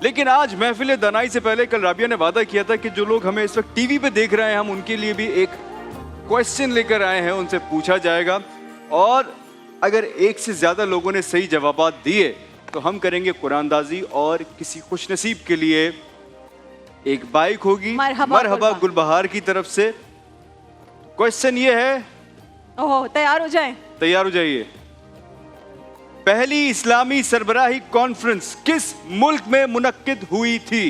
लेकिन आज महफिल दानाई से पहले कल राबिया ने वादा किया था कि जो लोग हमें इस वक्त टीवी पे देख रहे हैं, हम उनके लिए भी एक क्वेश्चन लेकर आए हैं, उनसे पूछा जाएगा और अगर एक से ज्यादा लोगों ने सही जवाब दिए तो हम करेंगे कुरानदाजी और किसी खुशनसीब के लिए एक बाइक होगी मरहबा गुलबहार की तरफ से। क्वेश्चन ये है, ओह तैयार हो जाए, तैयार हो जाइए। पहली इस्लामी सरबराही कॉन्फ्रेंस किस मुल्क में मुनक्किद हुई थी?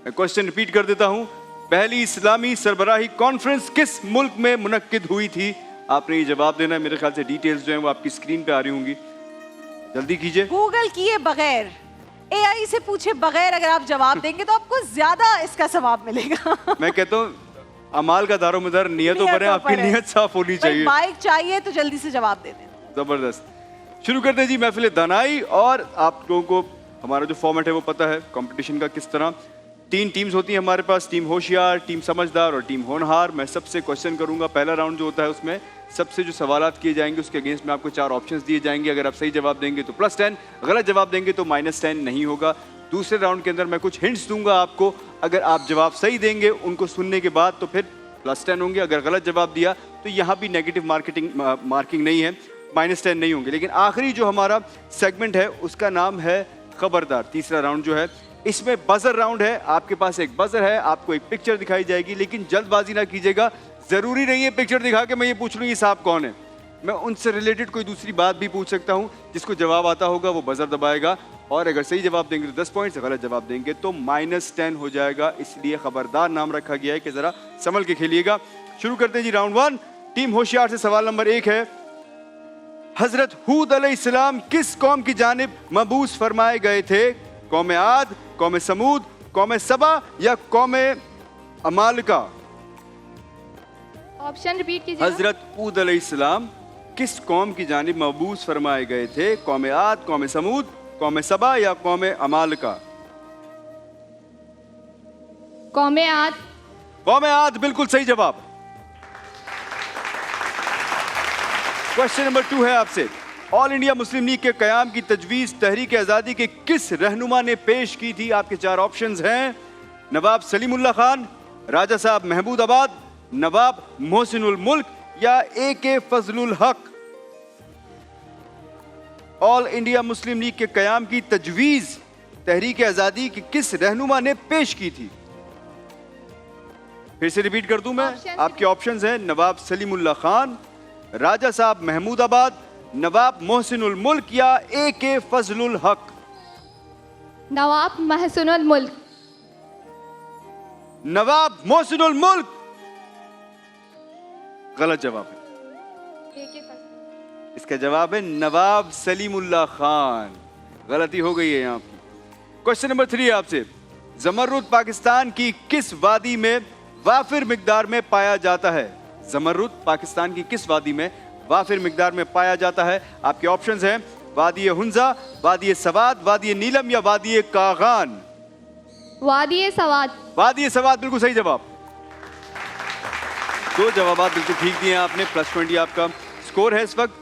मैं क्वेश्चन रिपीट कर देता हूं, पहली इस्लामी सरबराही कॉन्फ्रेंस किस मुल्क में मुनक्किद हुई थी? आपने ये जवाब देना है। मेरे ख्याल से डिटेल्स जो हैं वो आपकी स्क्रीन पे आ रही होंगी, जल्दी कीजिए। गूगल किए बगैर, एआई से पूछे बगैर अगर आप जवाब देंगे तो आपको ज्यादा इसका सवाब मिलेगा। मैं कहता हूँ अमाल का दारोमदार नियतों पर है, आपकी नियत साफ होनी चाहिए। बाइक चाहिए तो जल्दी से जवाब दे दें। जबरदस्त, शुरू करते हैं जी महफिल दानाई। और आप लोगों को हमारा जो फॉर्मेट है वो पता है कंपटीशन का किस तरह। 3 टीम्स होती हैं हमारे पास, टीम होशियार, टीम समझदार और टीम होनहार। मैं सबसे क्वेश्चन करूंगा। पहला राउंड जो होता है उसमें सबसे जो सवालात किए जाएंगे उसके अगेंस्ट में आपको 4 ऑप्शंस दिए जाएंगे। अगर आप सही जवाब देंगे तो +10, गलत जवाब देंगे तो -10 नहीं होगा। दूसरे राउंड के अंदर मैं कुछ हिंट्स दूंगा आपको, अगर आप जवाब सही देंगे उनको सुनने के बाद तो फिर +10 होंगे। अगर गलत जवाब दिया तो यहाँ भी नेगेटिव मार्किंग नहीं है, -10 नहीं होंगे। लेकिन आखिरी जो हमारा सेगमेंट है उसका नाम है खबरदार। तीसरा राउंड जो है इसमें बजर राउंड है। आपके पास एक बजर है, आपको एक पिक्चर दिखाई जाएगी, लेकिन जल्दबाजी ना कीजिएगा। जरूरी नहीं है पिक्चर दिखा के मैं ये पूछ लूँ ये साहब कौन है। मैं उनसे रिलेटेड कोई दूसरी बात भी पूछ सकता हूँ। जिसको जवाब आता होगा वो बजर दबाएगा और अगर सही जवाब देंगे तो 10 पॉइंट्स, गलत जवाब देंगे तो -10 हो जाएगा। इसलिए खबरदार नाम रखा गया है कि जरा संभल के खेलिएगा। शुरू करते हैं जी राउंड 1। टीम होशियार से सवाल नंबर 1 है, हजरत हूद अलैहिस्सलाम किस कौम की जानिब मबूस फरमाए गए थे? कौम आद, कौम समूद, कौम सबा या कौम अमालिका? ऑप्शन रिपीट कीजिए। हजरत हूद अलैहिस्सलाम किस कौम की जानिब मबूस फरमाए गए थे? कौम आद, कौम समूद, कौम सबा या कौम अमालिका? कौम आद। कौम आद बिल्कुल सही जवाब। क्वेश्चन नंबर 2 है आपसे, ऑल इंडिया मुस्लिम लीग के कयाम की तजवीज तहरीक आज़ादी के किस रहनुमा ने पेश की थी? आपके 4 ऑप्शंस हैं, नवाब सलीमुल्लाह खान, राजा साहब महमूदाबाद, नवाब मोहसिनुल मुल्क या AK फजलुल हक? ऑल इंडिया मुस्लिम लीग के कयाम की तजवीज तहरीक आज़ादी की किस रहनुमा ने पेश की थी? फिर से रिपीट कर दूं मैं, आपके ऑप्शंस हैं, नवाब सलीमुल्लाह खान, राजा साहब महमूदाबाद, नवाब मोहसिनुल मुल्क या AK फजलुल हक? नवाब मोहसिनुल मुल्क। नवाब मोहसिनुल मुल्क गलत जवाब है। इसका जवाब है नवाब सलीमुल्लाह खान। गलती हो गई है यहाँ की। क्वेश्चन नंबर 3 आपसे, जमरुद पाकिस्तान की किस वादी में वाफिर मिकदार में पाया जाता है? जमरुद पाकिस्तान की किस वादी में वाफिर मिकदार में पाया जाता है? आपके ऑप्शंस हैं, वादी हुंजा, वादी सवाद, वादी नीलम या वादी कागान? वादी सवाद। वादी सवाद बिल्कुल सही जवाब। 2 जवाब बिल्कुल ठीक दिए हैं आपने, +20 आपका स्कोर है इस वक्त।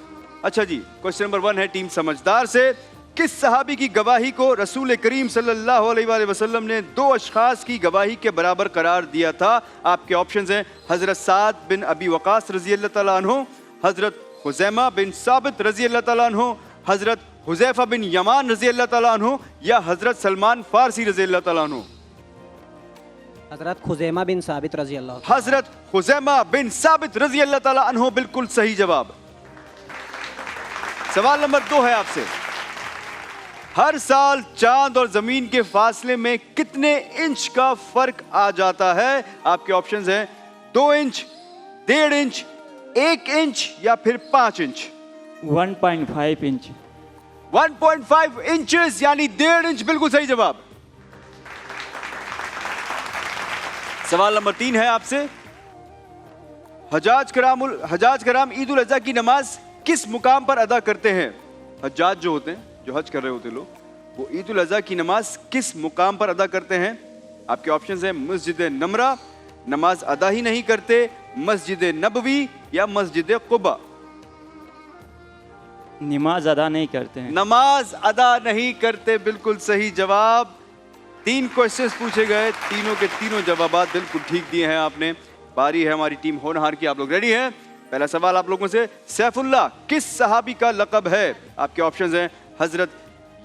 अच्छा जी, क्वेश्चन नंबर 1 है टीम समझदार से, किस सहाबी की गवाही को रसूल करीम सल्लल्लाहु अलैहि वसल्लम ने 2 अशखास की गवाही के बराबर करार दिया था? आपके ऑप्शंस हैं, हजरत साद बिन अबी वकास रजी अल्लाह तआला अन्हु, हजरत हुज़ैमा बिन साबित रजी अल्लाह तआला अन्हु, हजरत हुज़ैफा बिन यमान रजी अल्लाह तआला अन्हु या हजरत सलमान फारसी रजी अल्लाह तआला अन्हु? हजरत खुज़ैमा बिन साबित रजी अल्लाह। हजरत हुज़ैमा बिन साबित रजी अल्लाह तआला अन्हु बिल्कुल सही जवाब। सवाल नंबर 2 है आपसे, हर साल चांद और जमीन के फासले में कितने इंच का फर्क आ जाता है? आपके ऑप्शंस हैं, 2 इंच, 1.5 इंच, 1 इंच या फिर 5 इंच? 1.5 इंच। 1.5 इंचेस यानी 1.5 इंच बिल्कुल सही जवाब। सवाल नंबर 3 है आपसे, हजाज कराम ईद उल अज़हा की नमाज किस मुकाम पर अदा करते हैं? हजाज जो होते हैं, जो हज कर रहे होते लोग, वो ईद उल अज़हा की नमाज किस मुकाम पर अदा करते हैं? आपके ऑप्शंस हैं, मस्जिद नमरा, नमाज अदा ही नहीं करते, मस्जिद नबवी या मस्जिद कुबा? नमाज अदा नहीं करते हैं। नमाज अदा नहीं करते बिल्कुल सही जवाब। 3 क्वेश्चंस पूछे गए, तीनों के तीनों जवाब बिल्कुल ठीक दिए हैं आपने। बारी है हमारी टीम होनहार की, आप लोग रेडी हैं? पहला सवाल आप लोगों से, सैफुल्लाह किस सहाबी का लक़ब है? आपके ऑप्शंस हैं हजरत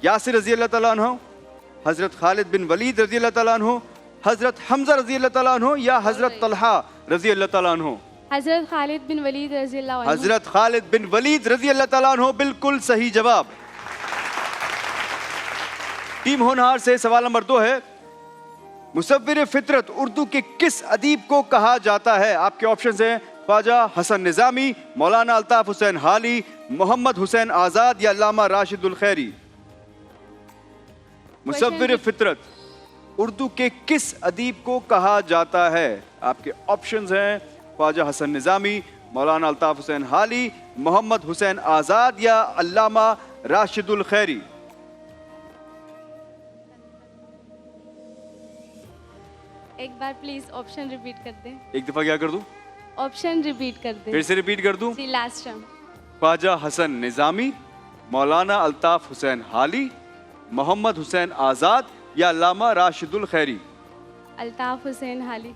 यासिर रजी अल्लाह तआला अन्हु, हजरत खालिद बिन वलीद रजी अल्लाह तआला अन्हु, हजरत हमजा रजी अल्लाह तआला अन्हु या हजरत तलहा रजी अल्लाह तआला अन्हु? हजरत खालिद बिन वलीद रजी अल्लाह अन्हु। हजरत खालिद बिन वलीद रजी अल्लाह तआला अन्हु बिल्कुल सही जवाब। टीम होनहार से सवाल नंबर 2 है, मुसव्विर फितरत उर्दू के किस अदीब को कहा जाता है? आपके ऑप्शंस हैं ख्वाजा हसन निजामी, मौलाना अल्ताफ हुसैन हाली, मोहम्मद हुसैन आजाद या अल्लामा राशिदुल खैरी। मुसव्विर फितरत उर्दू के किस अदीब को कहा जाता है? आपके ऑप्शंस हैं ख्वाजा हसन निजामी, मौलाना अल्ताफ हुसैन हाली, मोहम्मद हुसैन आजाद या अल्लामा राशिदुल खैरी। एक बार प्लीज ऑप्शन रिपीट कर दें। एक दफा क्या कर दूं? ऑप्शन रिपीट कर दें। फिर से रिपीट कर दूं? जी लास्ट टाइम। ख्वाजा हसन निजामी, मौलाना अल्ताफ हुसैन हाली, मोहम्मद हुसैन आजाद या अल्लामा राशिदुल खैरी। अल्ताफ हुसैन हाली।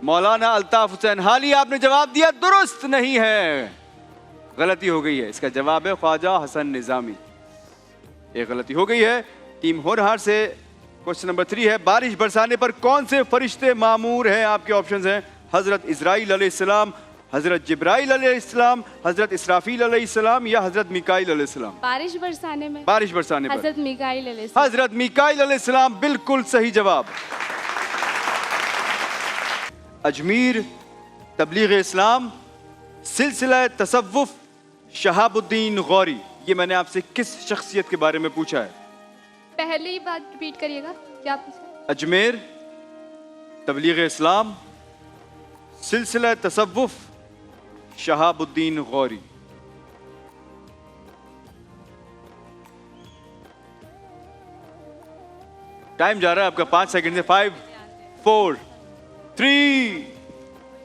मौलाना अल्ताफ हुसैन हाली, आपने जवाब दिया, दुरुस्त नहीं है, गलती हो गई है। इसका जवाब है ख्वाजा हसन निजामी। एक गलती हो गई है। टीम होनहार से क्वेश्चन नंबर 3 है, बारिश बरसाने पर कौन से फरिश्ते मामूर हैं? आपके ऑप्शंस हैं हजरत इजराइल अलैहिस्सलाम, हजरत जिब्राइल अलैहिस्सलाम, हजरत इसराफील अलैहिस्सलाम या हजरत मिकाइल अलैहिस्सलाम। बारिश बरसाने में बारिश बरसाने पर हजरत मिकाइल अलैहिस्सलाम। हजरत मिकाइल अलैहिस्सलाम बिल्कुल सही जवाब। अजमीर तबलीग इस्लाम सिलसिला तसव्वुफ शहाबुद्दीन गौरी, ये मैंने आपसे किस शख्सियत के बारे में पूछा है? पहली बात रिपीट करिएगा, क्या पूछा? अजमेर तबलीग इस्लाम सिलसिला तसव्वुफ शहाबुद्दीन गौरी। टाइम जा रहा है आपका, 5 सेकंड से। 5 4 3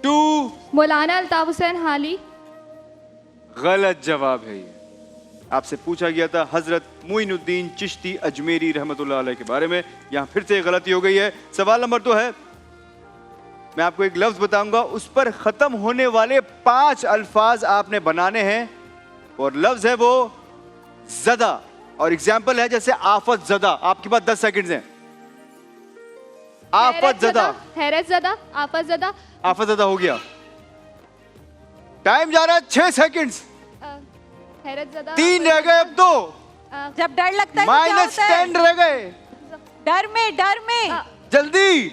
2। मौलाना अल्ताफ हुसैन हाली। गलत जवाब है ये। आपसे पूछा गया था हजरत मुइनुद्दीन चिश्ती अजमेरी रहमतुल्लाह अलैह के बारे में, यहां फिर से गलती हो गई है। सवाल नंबर 2 है, मैं आपको एक लफ्ज बताऊंगा, उस पर खत्म होने वाले 5 अल्फाज आपने बनाने हैं और लफ्ज है वो ज़दा, और एग्जाम्पल है जैसे आफत ज़दा। आपके पास 10 सेकंड हैं। आफत ज़दा, हैरत ज़दा, आफत ज़दा। आफत ज़दा हो गया। टाइम जा रहा है, 6 सेकंड्स। हैरत ज़दा। 3 रह गए, अब 2। जब डर लगता है तो क्या होता है? -10 रह गए। डर में जल्दी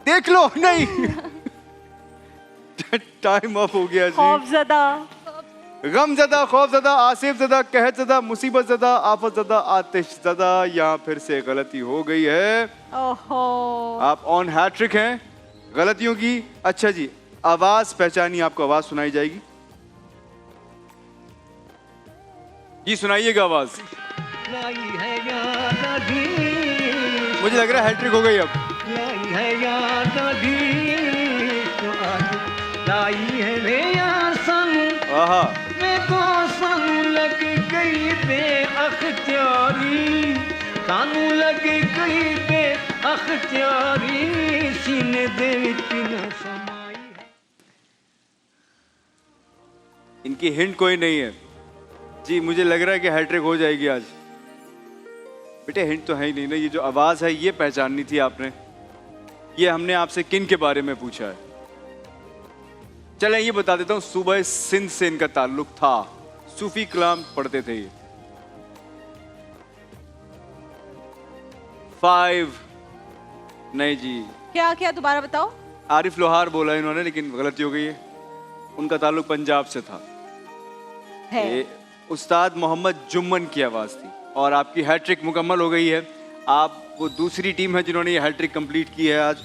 देख लो। नहीं, टाइम ऑफ हो गया जी। खौफज़दा, गमज़दा, खौफज़दा, आसिफ़ज़दा, कहतज़दा, मुसीबतज़दा, आफतज़दा, आतिशज़दा। यहाँ फिर से गलती हो गई है। ओहो, आप ऑन हैट्रिक हैं गलतियों की। अच्छा जी, आवाज पहचानी, आपको आवाज सुनाई जाएगी जी, सुनाइएगा आवाज। मुझे लग रहा है हैट्रिक हो गई अब। लाई है याद लाई है रे यार सानू, आहा, मैं तो सानू लग गई बेअख्तियारी, सानू लग गई बेअख्तियारी, सीने दे विच न समाई। इनकी हिंट कोई नहीं है जी। मुझे लग रहा है कि हैट्रिक हो जाएगी आज। बेटे हिंट तो है ही नहीं ना, ये जो आवाज है ये पहचाननी थी आपने। ये हमने आपसे किन के बारे में पूछा है? चलें ये बता देता हूं, सूबह सिंध से इनका ताल्लुक था, सूफी कलाम पढ़ते थे ये। 5 नहीं जी, क्या क्या दोबारा बताओ। आरिफ लोहार बोला इन्होंने, लेकिन गलती हो गई है। उनका ताल्लुक पंजाब से था। है ये उस्ताद मोहम्मद जुम्मन की आवाज थी। और आपकी हैट्रिक मुकम्मल हो गई है। आप वो दूसरी टीम है जिन्होंने ये हैट्रिक कंप्लीट की है आज।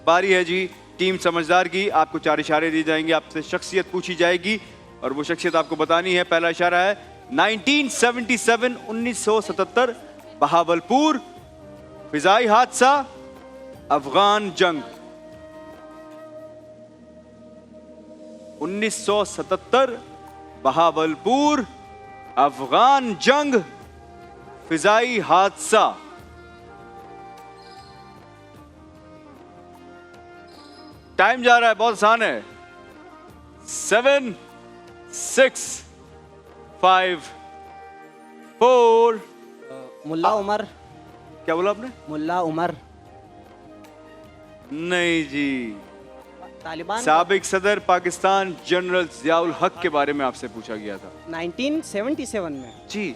बारी है जी टीम समझदार की। आपको 4 इशारे दिए जाएंगे, आपसे शख्सियत पूछी जाएगी और वो शख्सियत आपको बतानी है। पहला इशारा है 1977 1977 बहावलपुर, फिजाई हादसा, अफगान जंग। 1977 बहावलपुर, अफगान जंग, फिजाई हादसा। टाइम जा रहा है, बहुत आसान है। 7, 6, 5, 4। मुल्ला उमर। क्या बोला आपने? मुल्ला उमर। नहीं जी, तालिबान। साबिक सदर पाकिस्तान जनरल जियाउल हक के बारे में आपसे पूछा गया था 1977 में। जी।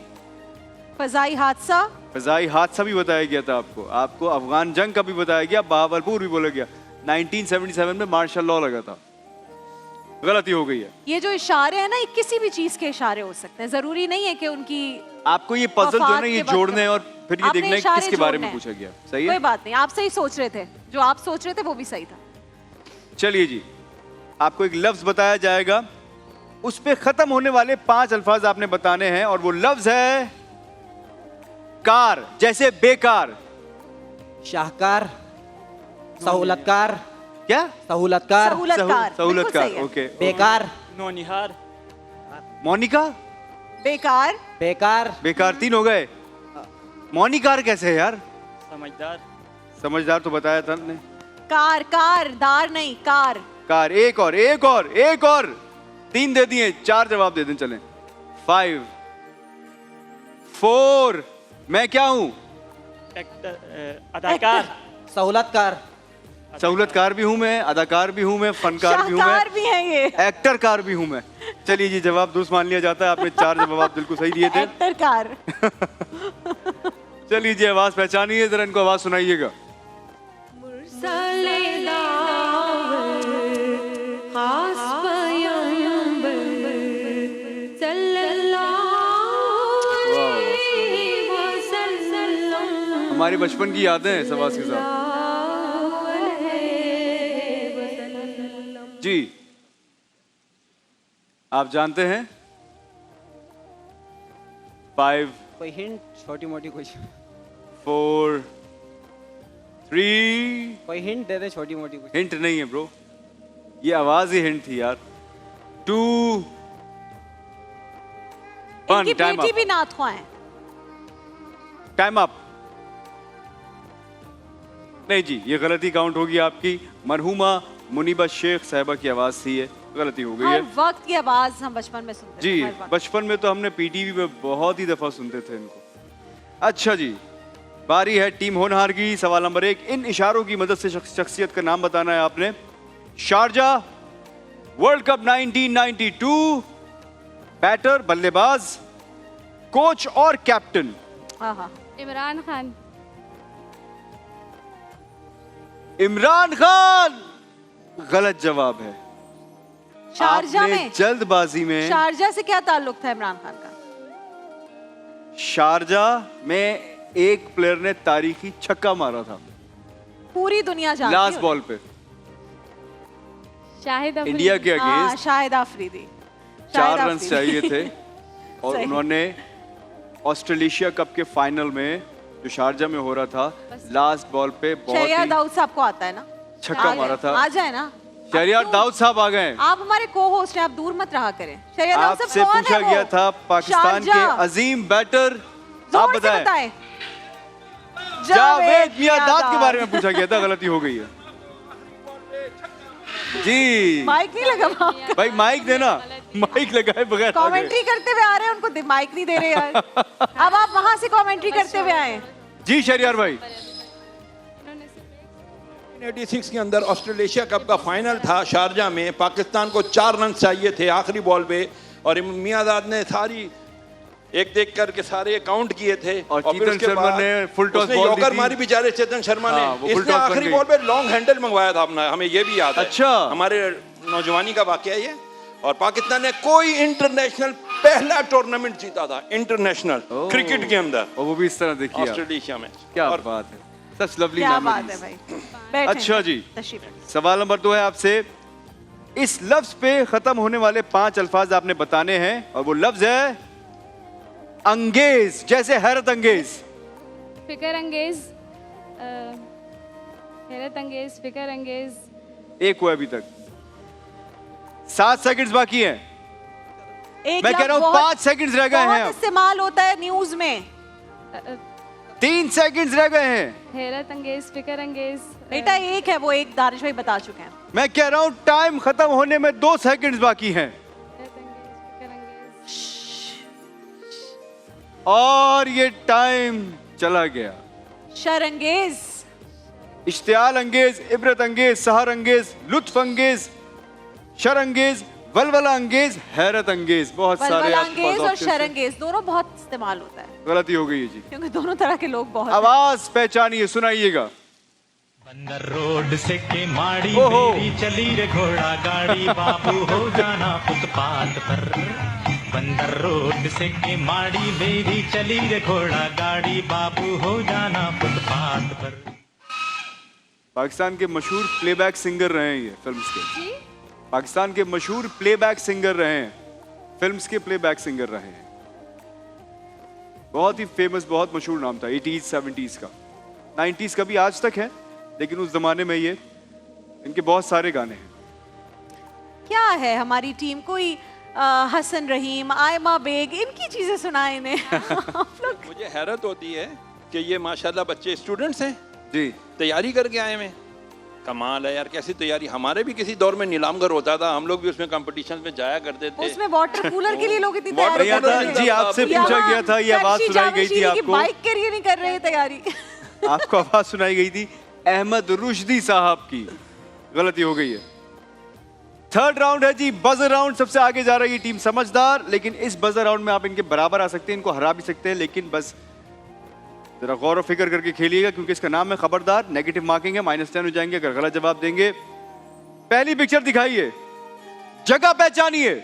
फजाई हादसा। फजाई हादसा भी बताया गया था आपको अफगान जंग का भी बताया गया, बहावलपुर भी बोला गया। 1977 में मार्शल लॉ लगा था। गलती हो गई है। ये जो इशारे हैं ना, ये किसी भी चीज के इशारे हो सकते हैं, जरूरी नहीं है कि उनकी। आपको ये पजल जो है ना, ये वफात के जोड़ने हैं वक्त और फिर ये आपने देखना है इशारे किसके बारे में जोड़ने हैं। पूछा गया। सही कोई है, बात नहीं, आप सही सोच रहे थे, जो आप सोच रहे थे वो भी सही था। चलिए जी, आपको एक लफ्ज बताया जाएगा, उस पे खत्म होने वाले 5 अल्फाज आपने बताने हैं और वो लफ्ज है कार। जैसे बेकार। शाहकार। सहूलतकार। क्या? सहूलतकार। सहूलतकार। बिल्कुल सहूलतकार। सही है। ओके। बेकार। नौनिहार। मोनिका। बेकार। बेकार। बेकार 3 हो गए। मोनिकार कैसे है यार? समझदार। समझदार तो बताया था हमने। कार। कार दार नहीं, कार। कार। एक और 3 दे दिए, 4 जवाब दे दें। चलें। 5, 4। मैं क्या हूं? अदाकार। सहूलतकार। सहूलतकार भी हूं मैं, अदाकार भी हूं मैं, फनकार भी हूं मैं, शाहकार भी है ये। एक्टर कार भी हूं मैं। चलिए जी, जवाब दुरुस्त मान लिया जाता है। आपने 4 जवाब बिल्कुल सही दिए थे। Actor car. चलिए जी, आवाज पहचानिए, जरा इनको आवाज सुनाइएगा। हमारी बचपन की यादें हैं इस आवाज के साथ। जी, आप जानते हैं 5, कोई हिंट छोटी मोटी कुछ? 4, 3। कोई हिंट दे दे छोटी मोटी कुछ। हिंट नहीं है ब्रो, ये आवाज ही हिंट थी यार। 2, 1। इनकी टाइम बेटी अप। भी नाथ ख्वां है। Time up. नहीं जी, ये गलती काउंट होगी आपकी। मरहुमा मुनीबा शेख साहिबा की आवाज थी, ये गलती हो गई हर है। वक्त की आवाज हम बचपन में सुनते जी, थे, हर वक्त। बचपन में तो हमने पीटीवी पे बहुत ही दफा सुनते थे इनको। अच्छा जी, बारी है टीम होनहार की। सवाल नंबर 1, इन इशारों की मदद से शख्सियत का नाम बताना है आपने। शारजा, वर्ल्ड कप 1992, बैटर बल्लेबाज, कोच और कैप्टन। आहा। इमरान खान। इमरान खान गलत जवाब है। शारजा आपने में। जल्दबाजी में शारजा से क्या ताल्लुक था इमरान खान का? शारजा में एक प्लेयर ने तारीखी छक्का मारा था पूरी दुनिया जानती लास्ट है बॉल पे, शाहिद अफरीदी। इंडिया के हाँ, अगेंस्ट। शाहिद आफरीदी। 4 शाहिद रन आफरीदी। चाहिए थे और सही। उन्होंने ऑस्ट्रेलेशिया कप के फाइनल में जो शारजा में हो रहा था, लास्ट बॉल पे बहुत शहरियार ही दाऊद साहब को आता है ना? छक्का आ मारा जाए- था। आ जाए ना। शहरियार अब दाऊद साहब आ गए। आप हमारे को होस्ट हैं, आप दूर मत रहा करें। शहरियार दाऊद आपसे साहब कौन पूछा है वो? गया था पाकिस्तान के शारजा। अजीम बैटर, आप जोर से बताएं। बताएं। जावेद मियांदाद के बारे में पूछा गया था, गलती हो गई है जी। माइक नहीं लगा वहाँ। भाई माइक देना, माइक लगाए बगैर आ गए। कमेंट्री करते हुए आ रहे हैं, उनको माइक नहीं दे रहे यार। अब आप वहां से कमेंट्री करते हुए आए। जी शहरियार भाई। 1986 के अंदर ऑस्ट्रेलेशिया कप का फाइनल था शारजा में। पाकिस्तान को 4 रन चाहिए थे आखिरी बॉल पे और मियांदाद ने सारी एक देख करके सारे काउंट किए थे और फिर चेतन उसके शर्मा बाद ने फुल टॉस उसने बॉल दी यॉर्कर थी। मारी बेचारे चेतन शर्मा हाँ, वो ने। फुल इसने टॉस बन आखिरी गई। बॉल पे लॉन्ग हैंडल मंगवाया था अपना, हमें ये भी याद है। अच्छा। हमारे नौजवानी का वाकया ये। और पाकिस्तान ने कोई इंटरनेशनल पहला टूर्नामेंट जीता था इंटरनेशनल क्रिकेट के अंदर, और वो भी इस तरह देखिए आप। ऑस्ट्रेलिया में। क्या और बात है, सच लवली क्या बात है मेमोरीज। भाई। बैठें। अच्छा जी, तशरीफ रखिए। सवाल नंबर 2 है आपसे। इस लफ्ज पे खत्म होने वाले 5 अल्फाज आपने बताने हैं और वो लफ्ज है अंगेज। जैसे हैरत अंगेज। फिकर अंगेज। हैरत अंगेज, फिकर अंगेज। 1 हुआ अभी तक, 7 सेकंड्स बाकी हैं। एक मैं कह लफ्ज़ रहा हूँ बहुत- 5 सेकंड्स रह गए हैं बहुत अब। इस्तेमाल होता है न्यूज में। 3 सेकंड्स रह गए हैं। हैरत अंगेज, फिक्र अंगेज। बेटा एक है वो, एक दानिश भाई बता चुके हैं। मैं कह रहा हूं टाइम खत्म होने में 2 सेकंड्स बाकी हैं हैरत अंगेज, फिक्र अंगेज। और ये टाइम चला गया। शरंगेज, इश्तियाल अंगेज, इबरत अंगेज, सहर अंगेज, लुत्फ अंगेज, शर अंगेज, वलवला अंगेज, हैरत अंगेज। बहुत सारे वलवला आपके पास अंगेज और options हैं। शरंगेज दोनों बहुत इस्तेमाल होता है, गलती हो गई है जी। क्योंकि दोनों तरह के लोग बहुत हैं। आवाज पहचानिए, सुनाइएगा। बंदर रोड से के माड़ी ओहो। मेरी चली रे घोड़ा गाड़ी बाबू हो जाना फुटपाथ पर। बंदर रोड से के माड़ी मेरी चली रे घोड़ा गाड़ी बाबू हो जाना फुटपाथ पर। पाकिस्तान के मशहूर प्लेबैक सिंगर रहे हैं ये फिल्म्स के। जी, पाकिस्तान के मशहूर प्लेबैक सिंगर रहे हैं, फिल्म्स के प्लेबैक सिंगर रहे हैं। बहुत ही फेमस, बहुत मशहूर नाम था 80s 70s का, 90s का भी आज तक है, लेकिन उस जमाने में ये इनके बहुत सारे गाने हैं। क्या है हमारी टीम, कोई हसन रहीम, आयमा बेग, इनकी चीजें सुनाए इन्हें। आप लोग मुझे हैरत होती है कि ये माशाल्लाह बच्चे स्टूडेंट्स हैं, जी तैयारी करके आए हैं। कमाल है यार, कैसी तैयारी। हमारे भी किसी दौर में नीलामगर होता था, हम लोग भी उसमें कंपटीशन में जाया करते थे। उसमें वाटर कूलर के लिए लोग इतनी वाटर तैयारी भैया कर था रहे जी, हैं। आपसे यहाँ पूछा गया था, ये आवाज फर्शी सुनाई गई थी जामशीरी की आपको। बाइक के लिए नहीं कर रहे हैं तैयारी। आपको आवाज सुनाई गई थी अहमद रुश्दी साहब की। गलती हो गई है। थर्ड राउंड है जी, बजर राउंड। सबसे आगे जा रही है टीम समझदार, लेकिन इस बजर राउंड में आप इनके बराबर आ सकते हैं, इनको हरा भी सकते हैं, लेकिन बस जरा गौर और फिक्र करके खेलिएगा, क्योंकि इसका नाम है खबरदार। नेगेटिव मार्किंग है, -10 हो जाएंगे अगर गलत जवाब देंगे। पहली पिक्चर दिखाइए, जगह पहचानिए।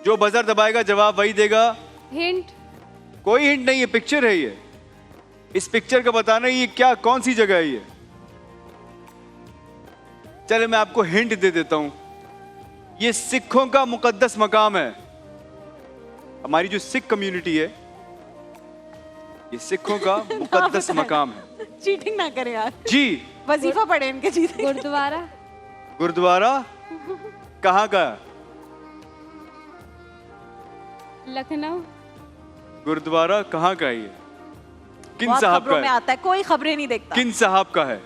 जो बजर दबाएगा जवाब वही देगा। हिंट। कोई हिंट नहीं है, पिक्चर है ये। इस पिक्चर का बताना ये क्या, कौन सी जगह है ये। चले मैं आपको हिंट दे देता हूं, ये सिखों का मुकद्दस मकाम है। हमारी जो सिख कम्युनिटी है, ये सिखों का मुकद्दस मकाम है। चीटिंग ना करें यार, जी वजीफा पढ़े इनके जीते। गुरुद्वारा। गुरुद्वारा कहाँ का? लखनऊ। गुरुद्वारा कहाँ का है ये? किन बहुत साहब खबरों का में है? आता है, कोई खबरें नहीं देखता। किन साहब का है?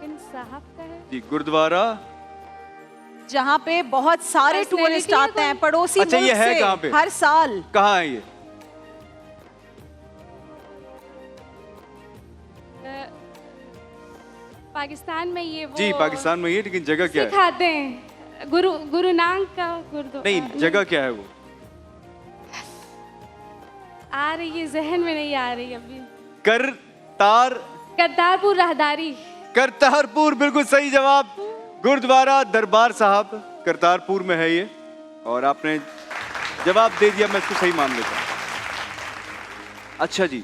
इन साहब का है। जी गुरुद्वारा। जहाँ पे बहुत सारे Personality टूरिस्ट है आते हैं कोई? पड़ोसी अच्छा, ये मुल्क है से, कहाँ पे? हर साल। कहाँ है ये? पाकिस्तान में ये वो जी पाकिस्तान में ये, लेकिन जगह क्या है? सिखाते हैं। गुरु नानक का गुरुद्वारा। नहीं, जगह क्या है वो? आ रही है, जहन में नहीं आ रही अभी। करतारपुर राहदारी। करतारपुर, बिल्कुल सही जवाब। गुरुद्वारा दरबार साहब करतारपुर में है ये, और आपने जवाब दे दिया, मैं इसको सही मान लेता हूं। अच्छा जी,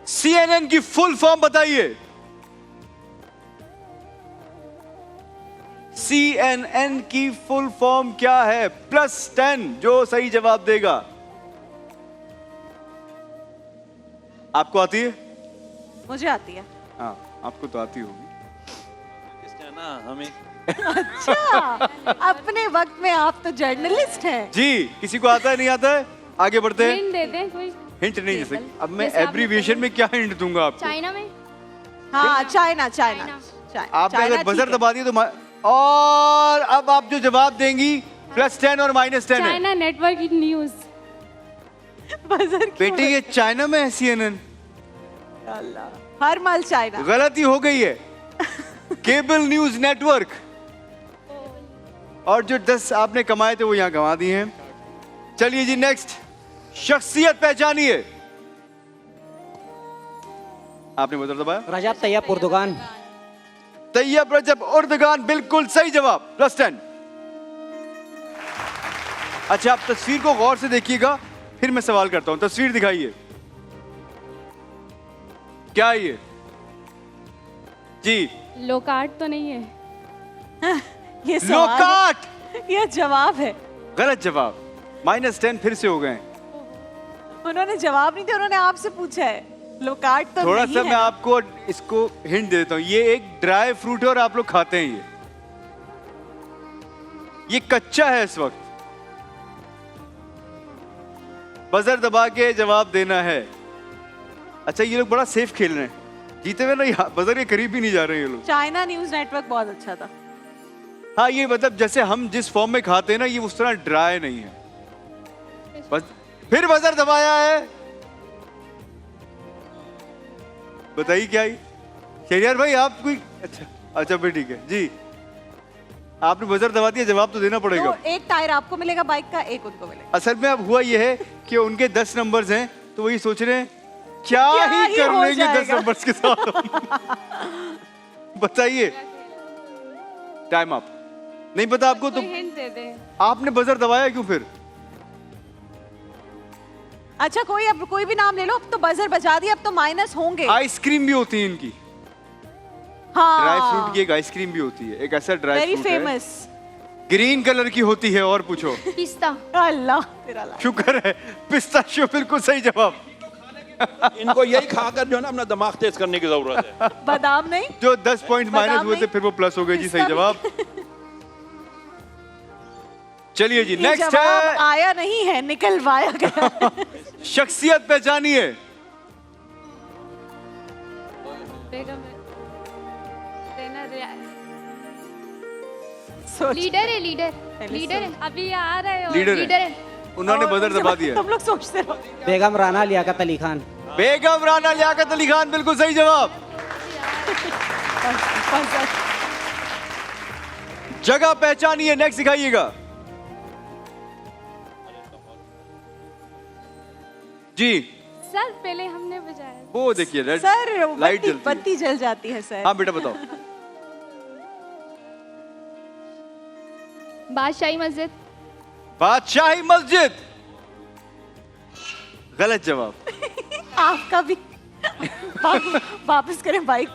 CNN की फुल फॉर्म बताइए। CNN की फुल फॉर्म क्या है? +10 जो सही जवाब देगा। आपको आती है? मुझे आती है। हाँ, आपको तो आती होगी। इसका ना हमें अच्छा, अपने वक्त में आप तो जर्नलिस्ट हैं। जी, किसी को आता है नहीं आता है? आगे बढ़ते हैं। हिंट दे दें कोई। हिंट नहीं दे सकते। अब मैं जैसे आपने एब्रीविएशन में क्या हिंट दूंगा आपको? चाइना में। हाँ, चाइना चाइना चाइना। आपने अगर चाइना बजर ठीक है। दबा दिया तो और अब आप जो जवाब देंगी +10 और -10 है। China network news. बजर क्यों बेटे ये चाइना में है CNN। अल्लाह, हर माल चाइना। गलती हो गई है। Cable news network. और जो 10 आपने कमाए थे वो यहाँ गंवा दिए हैं। चलिए जी, नेक्स्ट शख्सियत पहचानिए। आपने बजर दबाया। रजब तैयब उर्दुगान। तैयब रजब उर्दुगान, बिल्कुल सही जवाब, +10। अच्छा, आप तस्वीर को गौर से देखिएगा, फिर मैं सवाल करता हूं। तस्वीर दिखाइए, क्या है ये? जी, लोकार्ट तो नहीं है? ये सवाल है, लोकाट। ये जवाब है। गलत जवाब, -10 फिर से हो गए। उन्होंने जवाब नहीं दिया, उन्होंने आपसे पूछा है। लोकार्ट तो थोड़ा नहीं सा है। मैं आपको इसको हिंट दे देता हूं। ये एक ड्राई फ्रूट है और आप लोग खाते हैं ये कच्चा है इस वक्त। बजर दबा के जवाब देना है। अच्छा ये लोग बड़ा सेफ खेल रहे हैं, जीते हुए ना बजर के करीब भी नहीं जा रहे हैं ये लोग। चाइना न्यूज नेटवर्क बहुत अच्छा था। हाँ ये मतलब जैसे हम जिस फॉर्म में खाते हैं ना, ये उस तरह ड्राई नहीं है। बस फिर बजर दबाया है, बताइए क्या ही शहरियार भाई आप कोई। अच्छा फिर ठीक है जी, आपने बजर दबा दिया, जवाब तो देना पड़ेगा। तो एक टायर आपको मिलेगा बाइक का, एक उनको मिलेगा। असल में अब हुआ ये है कि उनके 10 नंबर्स हैं, तो वही सोच रहे हैं क्या ही कर हो लेंगे 10 जाएगा? नंबर्स के साथ। बताइए, टाइम अप। नहीं पता आपको तो हिंट दे दे। आपने बजर दबाया क्यों फिर? अच्छा अब कोई भी नाम ले लो, अब तो बजर बजा दिया, अब तो माइनस होंगे। आइसक्रीम भी होती है इनकी, हाँ ड्राई फ्रूट की एक आइसक्रीम भी होती है, एक ऐसा ड्राई वेरी फ्रूट है फेमस। ग्रीन कलर की होती है। और पूछो। पिस्ता। अल्लाह तेरा लाल। शुक्र है, पिस्ताशियो बिल्कुल सही जवाब। इनको यही खाकर जो है ना अपना दिमाग तेज करने की जरूरत है। बादाम नहीं, जो 10 पॉइंट माइनस बादाम हुए थे नहीं, फिर वो प्लस हो गए जी। सही पिस्ता जवाब। चलिए जी ये नेक्स्ट जवाब है, आया नहीं है, निकलवाया गया। शख्सियत पहचानिए। बेगम देना सोच। लीडर है, लीडर पहले लीडर है, अभी आ रहा है। लीडर है। लीडर है। उन्होंने और बजर उनसे दबा दिया। तुम लोग सोचते रहो। बेगम राना लियाकत अली खान। बेगम राना लियाकत अली खान बिल्कुल सही जवाब। बजर। जगह पहचानिए, नेक्स्ट दिखाइएगा जी। सर पहले हमने बजाया। वो देखिए रेड सर लाइट जलती है। बत्ती जल जाती है सर। हाँ बेटा बताओ। बादशाही मस्जिद। बादशाही मस्जिद गलत जवाब। आपका भी वापस करें बाइक।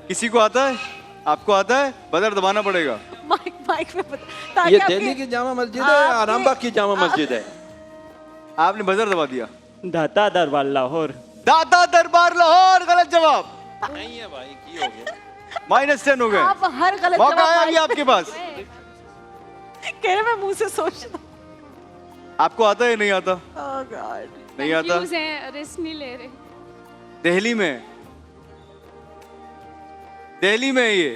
किसी को आता है? आपको आता है? बजर दबाना पड़ेगा। माइक में ताकि ये आपके- दिल्ली की जामा मस्जिद है या आरामबाग की जामा मस्जिद है? आपने बजर दबा दिया। दाता दरबार लाहौर। दादा दरबार लाहौर गलत जवाब। नहीं है भाई, की हो गया? -10 हो गए। आप हर गलत मौका जवाब है अभी माइक आपके पास। कह रहे मैं मुंह से सोच रहा आपको आता है नहीं आता? हूं। Oh God. नहीं आता। Confuse हैं, रिस्क नहीं ले रहे। दिल्ली में, दिल्ली में है ये।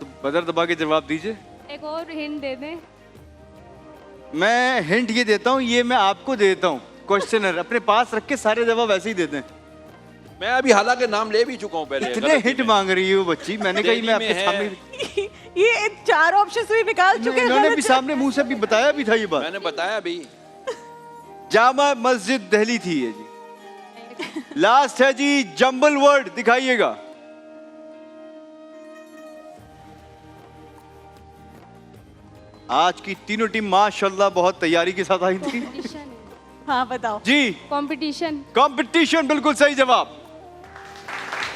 तो बजर दबा के जवाब दीजिए। एक और हिंट दे दें। मैं हिंट ये देता हूँ, ये मैं आपको देता हूँ। क्वेश्चनर अपने पास रख के सारे जवाब ऐसे ही दे दें। मैं अभी हालांकि नाम ले भी चुका हूँ पहले। इतने गलती हिट में। मांग रही है वो बच्ची, मैंने कही मैं दिल्ली आपके में है। सामने। ये 4 ऑप्शन भी निकाल चुके हैं। इन्होंने गलत भी जवाब। सामने मुंह से भी बताया भी था ये बात। मैंने बताया भी। जामा मस्जिद दिल्ली थी ये जी। लास्ट है जी जंबल वर्ड, दिखाइएगा। आज की तीनों टीम माशाल्लाह बहुत तैयारी के साथ आई थी हाँ बताओ जी। कंपटीशन। कंपटीशन बिल्कुल सही जवाब।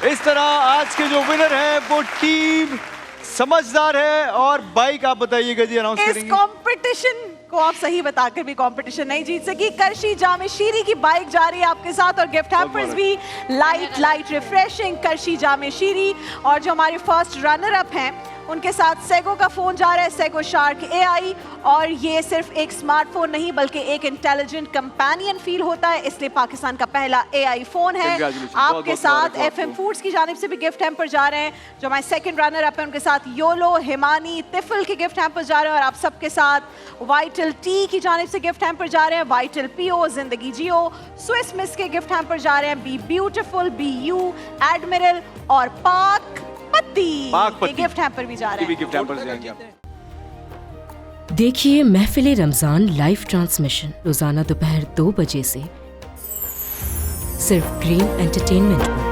इस तरह आज के जो विनर है वो टीम समझदार है। और बाइक आप बताइएगा जी, अनाउंस इस करेंगे। कंपटीशन को आप सही बताकर भी कंपटीशन नहीं जीत सकी। करशी जामे शीरी की बाइक जा रही है आपके साथ और गिफ्ट हैम्पर्स भी लाइट रिफ्रेशिंग करशी जामे शीरी। और जो हमारे फर्स्ट रनर अप हैं उनके साथ सेगो का फोन जा रहा है, सेगो शार्क AI। और ये सिर्फ एक स्मार्टफोन नहीं बल्कि एक इंटेलिजेंट कंपेनियन फील होता है, इसलिए पाकिस्तान का पहला AI फोन है। Congratulations, आपके बहुत-बहुत साथ मुबारक हो FM आपको। फूड्स की जानिब से भी गिफ्ट हैम्पर जा रहे हैं। जो हमारे सेकंड रनर अप है उनके साथ योलो, हिमानी, तिफल के गिफ्ट हैम्पर जा रहे हैं। और आप सबके साथ वाइटल टी की जानिब से गिफ्ट हैम्पर जा रहे हैं। वाइटल PO, जिंदगी जियो, स्विस मिस के गिफ्ट हैम्पर जा रहे हैं। बी ब्यूटीफुल, BU, एडमिरल और पाक पत्ती के गिफ्ट हैम्पर भी जा रहे हैं। गिफ्ट हैम्पर्स जाएंगे आप। देखिए महफिल रमजान लाइव ट्रांसमिशन रोजाना दोपहर 2 बजे से सिर्फ ग्रीन एंटरटेनमेंट पर।